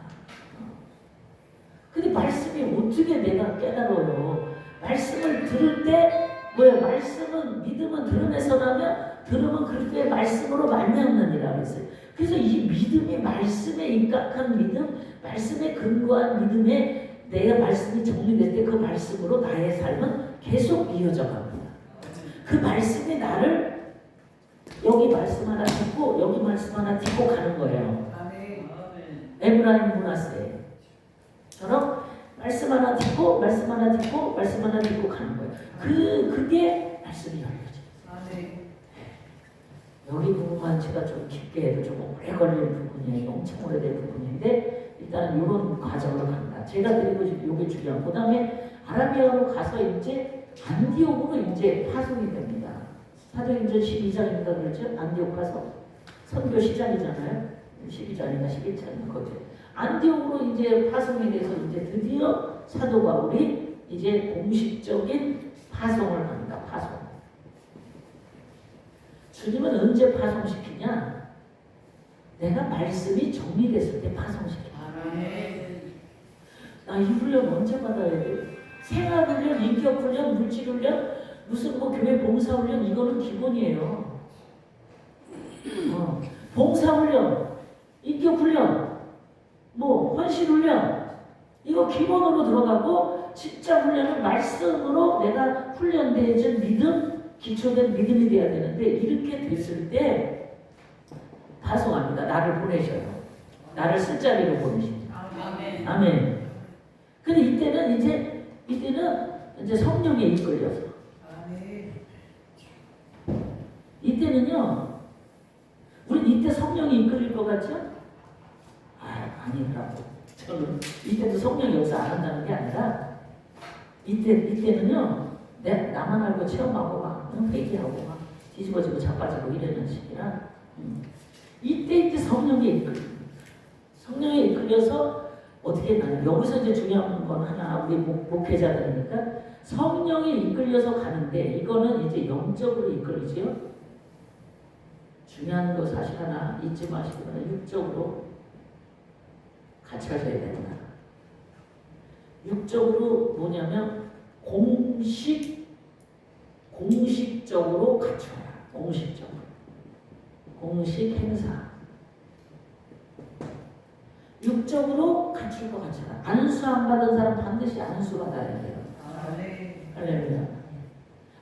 근데 말씀이 어떻게 내가 깨달아요? 말씀을 들을 때 뭐예요? 말씀은, 믿음은 들음에서 나면 들음은 그리스도의 말씀으로 말미암느니라 그랬어요. 그래서 이 믿음이, 말씀에 입각한 믿음, 말씀에 근거한 믿음에 내가 말씀이 정리될 때 그 말씀으로 나의 삶은 계속 이어져 갑니다. 그 말씀이 나를 여기 말씀 하나 듣고 여기 말씀 하나 듣고 가는 거예요. 에브라임 문화세 처럼 말씀 하나 듣고 말씀 하나 듣고 말씀 하나 듣고 가는 거예요. 그게 말씀이 열려져요. 여기 부분만 제가 좀 깊게 해도 좀 오래 걸리는 부분이에요. 엄청 오래된 부분인데 일단 이런 과정으로 간다. 제가 드리고 싶은 이게 중요한. 그 다음에 아라비아로 가서 이제 안디옥으로 이제 파송이 됩니다. 사도행전 12장인가 그렇죠? 안디옥 가서 선교 시장이잖아요. 12장인가 11장인가 거죠. 안디옥으로 이제 파송이 돼서 이제 드디어 사도 바울이 이제 공식적인 파송을 합니다. 파송. 주님은 언제 파송시키냐? 내가 말씀이 정리됐을 때 파송시켜. 나 이 훈련 언제 받아야 돼? 생활훈련, 인격훈련, 물질훈련, 무슨 뭐 교회 봉사훈련, 이거는 기본이에요. 봉사훈련, 인격훈련, 뭐 헌신훈련, 이거 기본으로 들어가고 진짜 훈련은 말씀으로 내가 훈련되어진 믿음, 기초된 믿음이 돼야 되는데 이렇게 됐을 때 파송합니다. 나를 보내셔요. 나를 쓸자리로 보내십니다. 아멘. 아멘. 근데 이때는 이제 성령에 이끌려서 이때는요 우린 이때 성령이 이끌릴 것 같죠? 아니더라고. 저는 이때도 성령 역사 안 한다는 게 아니라 이때는요 나만 알고 체험하고 막 회개하고 막 뒤집어지고 자빠지고 이러는 시기라 이때 이제 성령에 이끌려서 어떻게 나요? 여기서 이제 중요한 건 하나 우리 목회자들이니까 성령에 이끌려서 가는데 이거는 이제 영적으로 이끌리지요. 중요한 거 사실 하나 잊지 마시고 육적으로 갖춰져야 된다. 육적으로 뭐냐면 공식적으로 갖춰라. 공식적으로. 공식 행사. 육적으로 갖출 것 같잖아. 안수 안 받은 사람 반드시 안수 받아야 돼요. 할렐루야.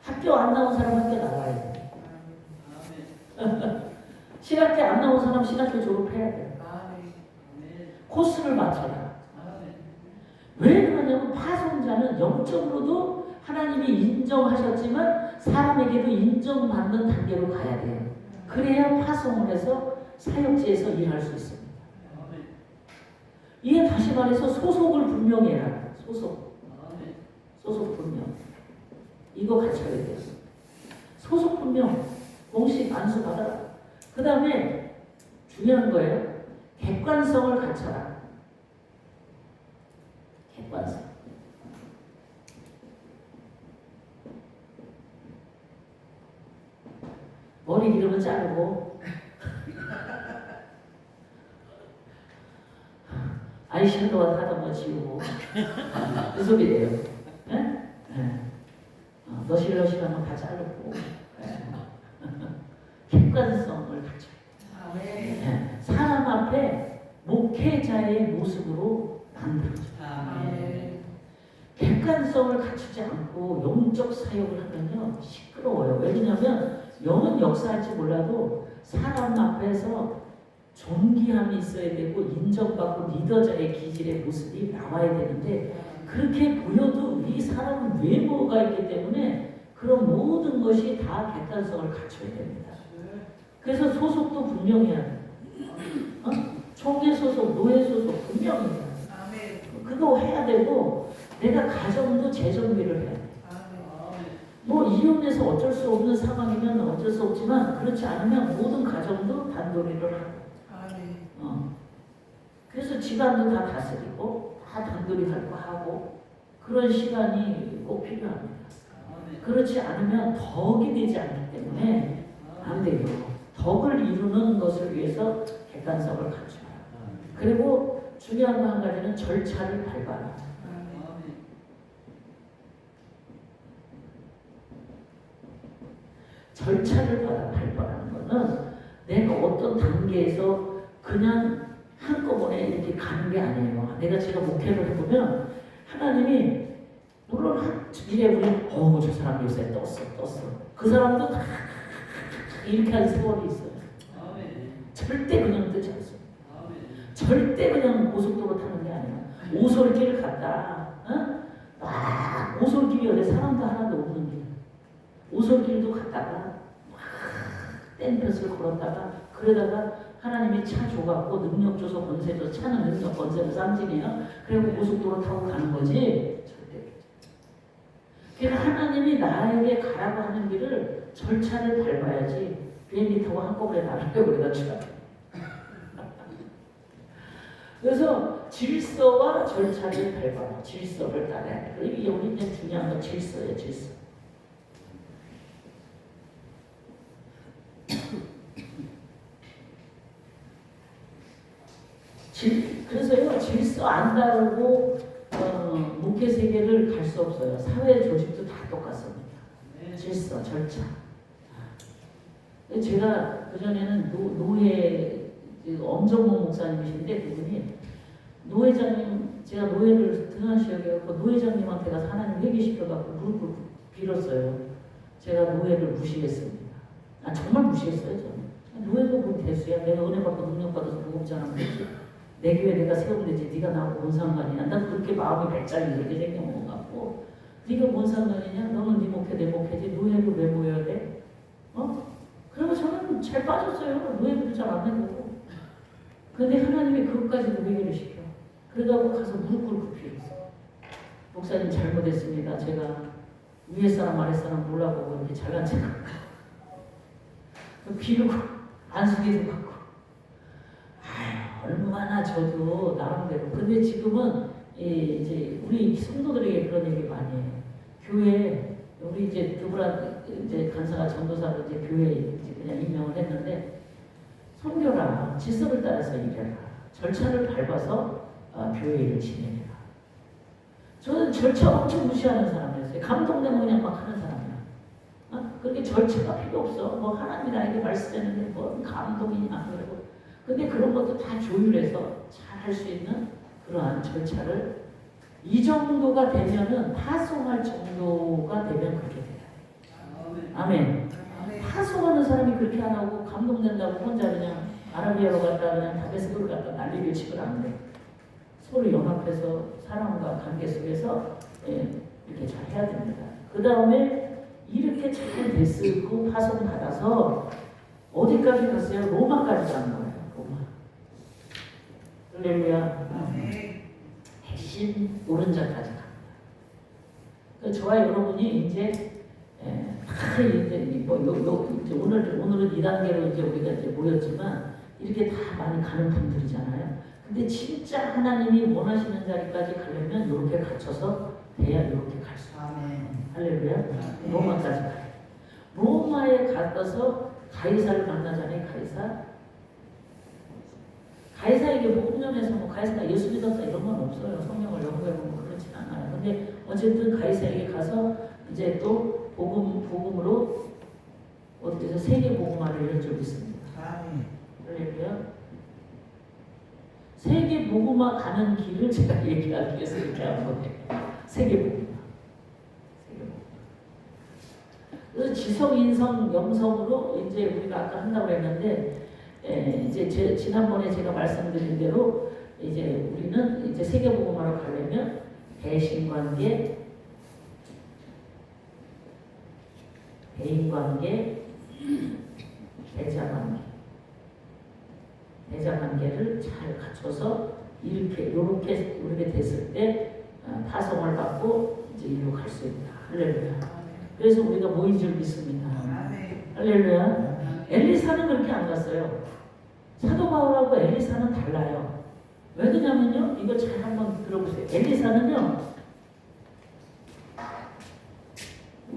학교 안 나온 사람 학교 나와야 돼. 신학교 안 나온 사람 신학교 졸업해야 돼. 코스를 맞춰라. 왜 그러냐면 파송자는 영적으로도 하나님이 인정하셨지만 사람에게도 인정받는 단계로 가야 돼요. 그래야 파송을 해서 사역지에서 일할 수 있습니다. 이게 다시 말해서 소속을 분명히 해라. 소속 분명. 이거 갖춰야 돼요. 소속 분명. 공식 안수 받아라. 그 다음에 중요한 거예요. 객관성을 갖춰라. 객관성. 머리 기르면 자르고 아이섀도우 하다 뭐 지우고 그 소리래요. 너실너실하면 다 자르고 객관성을 갖춰야 돼. 사람 앞에 목회자의 모습으로 만들어줘. 객관성을 갖추지 않고 영적 사역을 하면요 시끄러워요. 왜냐하면 영은 역사할지 몰라도 사람 앞에서 존귀함이 있어야 되고 인정받고 리더자의 기질의 모습이 나와야 되는데 그렇게 보여도 이 사람은 외모가 있기 때문에 그런 모든 것이 다 객관성을 갖춰야 됩니다. 그래서 소속도 분명해야 돼. 총회 소속, 노예 소속 분명히 해야 돼. 그거 해야 되고 내가 가정도 재정비를 해야 돼. 뭐 이혼해서 어쩔 수 없는 상황이면 어쩔 수 없지만 그렇지 않으면 모든 가정도 단도리를 하고 그래서 집안도 다 다스리고 다 단도리 하고 그런 시간이 꼭 필요합니다. 그렇지 않으면 덕이 되지 않기 때문에 안 돼요. 덕을 이루는 것을 위해서 객관성을 갖춰라. 그리고 중요한 거 한 가지는 절차를 밟아라. 절차를 밟아라는 거는 내가 어떤 단계에서 그냥 한꺼번에 이렇게 가는 게 아니에요. 제가 목회를 해보면 하나님이 물론 이래 우리 저 사람 요새 떴어. 그 사람도 다 이렇게 한 세월이 있어요. 절대 그냥 뜨지 않습니다. 절대 그냥 고속도로 타는 게 아니라 오솔길을 갔다. 오솔길이 어디 사람도 하나도 없는 길. 오솔길도 갔다가 막 땡볕을 걸었다가 그러다가 하나님이 차 줘갖고 능력 줘서 권세 줘서 차는 능력 권세로 쌍진이에요. 그리고 고속도로 타고 가는 거지. 절대. 그러니까 하나님이 나에게 가라고 하는 길을 절차를 밟아야지 비행기 타고 한꺼번에 날아가고 그러다 죽어요. 그래서 질서와 절차를 밟아라. 질서를 따라야 돼. 이게 우리 이제 중요한 건 질서예요. 질서. 그래서요 질서 안 따르고 목회 세계를 갈 수 없어요. 사회 조직도 다 똑같습니다. 질서, 절차. 제가 그전에는 노회 엄정모 목사님이신데 그분이 노회장님 제가 노예를 등한시여겨서 노예장님한테 가서 하나님 회개시켜갖고 무릎을 빌었어요. 제가 노예를 무시했습니다. 정말 무시했어요. 저는. 노예가 뭐 대수야. 내가 은혜 받고 능력 받아서 무겁잖아. 내 교회 내가 세우면 되지. 네가 나하고 뭔 상관이냐. 난 그렇게 마음이 발작이 그렇게 생겨먹은 것 같고, 네가 뭔 상관이냐. 너는 네 목회 내 목회지. 노예를 왜 모여야 돼? 그리고 저는 잘 빠졌어요. 노예도 잘 안 되고. 근데 하나님이 그것까지도 회개를 시켜. 그러다가 가서 무릎 꿇고 빌었어. 목사님 잘못했습니다. 제가 위에 사람 아래 사람 몰라보고 이렇게 잘난 척하고 비르고 안수기도 받고 얼마나 저도 나름대로. 근데 지금은 이제 우리 성도들에게 그런 얘기 많이 해요. 교회 우리 이제 드브란 이제 간사가 전도사로 이제 교회에 이제 그냥 임명을 했는데 섬겨라. 질서를 따라서 일해라. 절차를 밟아서 교회 일을 진행해라. 저는 절차 엄청 무시하는 사람이었어요. 감동되면 그냥 막 하는 사람이야. 그렇게 절차가 필요 없어. 뭐 하나님이 나에게 말씀했는데 뭔 감동이냐 그러고. 근데 그런 것도 다 조율해서 잘 할 수 있는 그러한 절차를 이 정도가 되면은 파송할 정도가 되면 그렇게 돼요. 아멘. 파송하는 사람이 그렇게 안 하고 감동된다고 혼자 그냥 아라비아로 갔다 그냥 다메스크로 갔다 난리를 치고 안 돼. 서로 연합해서 사람과 관계 속에서 이렇게 잘 해야 됩니다. 그 다음에 이렇게 잘 됐고 파송받아서 어디까지 갔어요? 로마까지 간 거예요. 로마. 할렐루야. 핵심 노른자까지 갑니다. 저와 여러분이 이제 오늘은 2단계로 이제 우리가 이제 모였지만 이렇게 다 많이 가는 분들이잖아요. 근데 진짜 하나님이 원하시는 자리까지 가려면 이렇게 갖춰서 돼야 이렇게 갈 수 있어요. 할렐루야. 로마까지 가요. 로마에 가서 가이사를 만나잖아요. 가이사에게 복음 전해서 뭐 가이사가 예수 믿었다 이런 건 없어요. 성경을 연구해보면 그렇진 않아요. 근데 어쨌든 가이사에게 가서 이제 또 복음으로 어떻게 해서 세계 복음화를 이런 적이 있습니다. 할렐루야. 세계 복음화 가는 길을 제가 얘기하기 위해서 이렇게 한 거예요. 세계 복음화. 그래서 지성, 인성, 영성으로 이제 우리가 아까 한다고 했는데, 이제 지난번에 제가 말씀드린 대로 이제 우리는 이제 세계 복음화로 가려면 대신관계, 대인관계, 대자관계를 잘 갖춰서 이렇게 우리가 됐을 때 파송을 받고 이제 일로 갈 수 있다. 할렐루야. 그래서 우리가 모인 줄 믿습니다. 할렐루야. 엘리사는 그렇게 안 갔어요. 사도 바울하고 엘리사는 달라요. 왜 그러냐면요. 이거 잘 한번 들어보세요. 엘리사는요.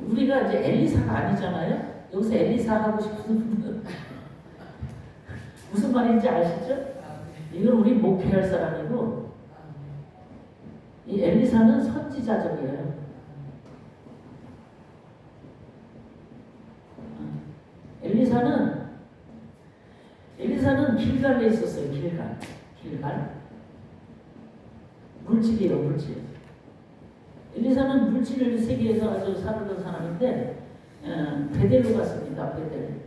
우리가 이제 엘리사가 아니잖아요. 여기서 엘리사 하고 싶은 분은 무슨 말인지 아시죠? 이건 우리 목회할 사람이고 이 엘리사는 선지자적이에요. 엘리사는 길갈에 있었어요. 길갈. 물질이에요. 물질. 엘리사는 물질을 세계에서 아주 사르던 사람인데 베델로 갔습니다. 베델.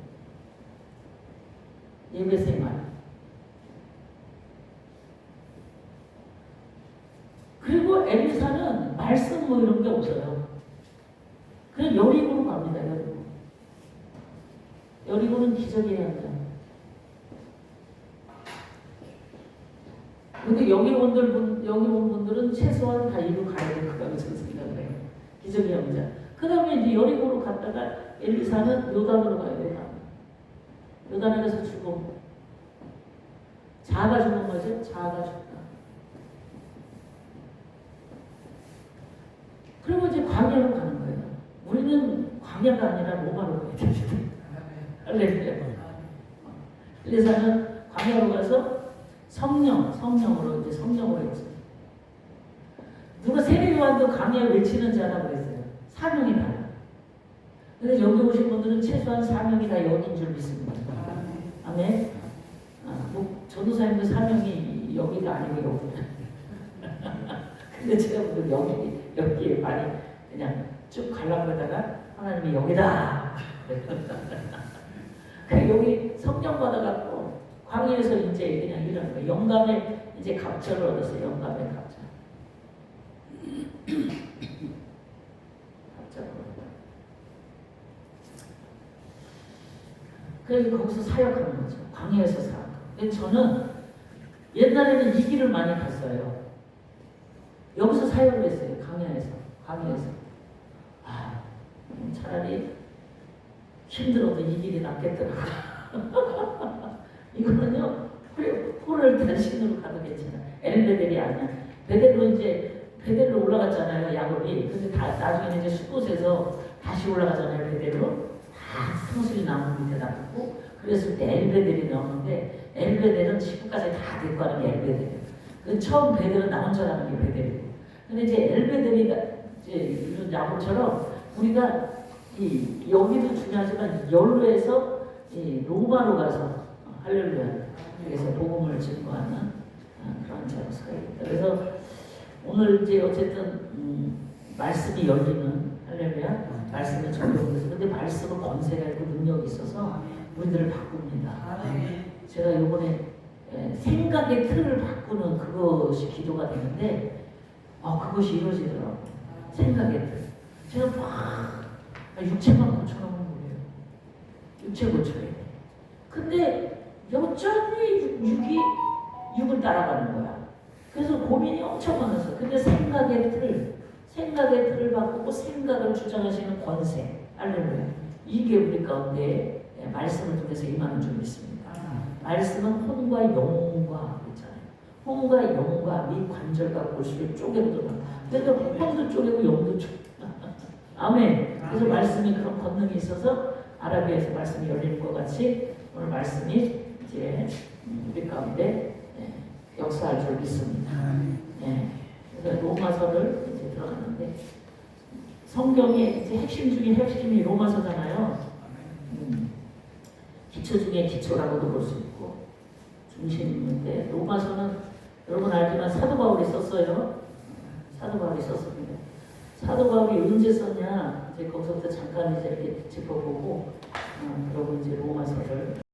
예배생활. 그리고 엘리사는 말씀 뭐 이런 게 없어요. 그냥 여리고로 갑니다. 여리고는 기적의 현장. 근데 여기 온 분들은 최소한 다 이루 가야 될 거라고 저는 생각을 해요. 기적의 현장. 그 다음에 이제 여리고로 갔다가 엘리사는 요단으로 가야 돼요. 요단에 가서 죽음. 자아가 죽은 거죠. 자아가 죽다. 그리고 이제 광야로 가는 거예요. 우리는 광야가 아니라 로마로 가야 됩니다. 할렐루야. 엘리사는 광야로 가서 성령으로 했어요. 누가 세례요한도 광야에 외치는 자라고 그랬어요. 사명이 달라. 근데 여기 오신 분들은 최소한 사명이 다 여기인 줄 믿습니다. 아멘. 뭐 전도사님도 사명이 여기가 아니고 여기다. 근데 제가 보면 여기에 많이 그냥 쭉 가려다가 하나님이 여기다. 그러니까 여기 성령 받아갖고 광야에서 이제 그냥 이런 거 영감의 이제 갑절을 얻었어요. 영감의 갑절. 갑절을 얻었다. 그래서 거기서 사역하는 거죠. 광야에서 사역. 근데 저는 옛날에는 이 길을 많이 갔어요. 여기서 사역을 했어요. 광야에서. 아, 차라리 힘들어도 이 길이 낫겠더라고요. 이거는요, 홀을 단신으로 가도 괜찮아. 엘베델이 아니야. 베델로 올라갔잖아요, 야곱이. 근데 나중에 이제 숫곳에서 다시 올라가잖아요, 베델로. 다 상수리 나무 밑에 놔두고. 그랬을 때 엘베델이 나오는데, 엘베델은 지금까지 다 데리고 가는 게 엘베델이에요. 그 처음 베델은 나 혼자 가는 게 베델이고. 근데 이제 엘베델이 이제 이런 야곱처럼 우리가 여기도 중요하지만 연로에서 로마로 가서 할렐루야. 그래서 복음을 증거하는 그런 자로서가 있다. 그래서 오늘 이제 어쨌든 말씀이 열리는 할렐루야. 말씀이 적용돼서 근데 말씀은 권세가 있고 능력이 있어서 우리들을 바꿉니다. 제가 이번에 생각의 틀을 바꾸는 그것이 기도가 되는데 그것이 이루어지더라고요. 생각의 틀. 제가 막 육체만 고쳐놓으면 뭐예요? 육체 고쳐야 돼. 근데 여전히 육을 따라가는 거야. 그래서 고민이 엄청 많았어. 근데 생각의 틀을 바꾸고 생각을 주장하시는 권세. 할렐루야. 이게 우리 가운데 말씀을 통해서 임하는 줄 믿습니다. 말씀은 혼과 영과 있잖아요. 혼과 영과 및 관절과 골수를 쪼개고 들어가. 그래서 혼도 쪼개고 영도 쪼개고. 아멘. 그래서 말씀이 그런 권능이 있어서 아라비아에서 말씀이 열리는 것 같이 오늘 말씀이 이제 우리 가운데 역사할 줄 믿습니다. 그래서 로마서를 이제 들어가는데 성경의 이제 핵심 중에 핵심이 로마서잖아요. 기초 중에 기초라고도 볼 수 있고 중심이 있는데 로마서는 여러분 알지만 사도 바울이 썼어요. 사도 바울이 썼습니다. 사도 바울이 언제 썼냐 이제 거기서부터 잠깐 이제 이렇게 짚어보고 그러고 이제 로마서를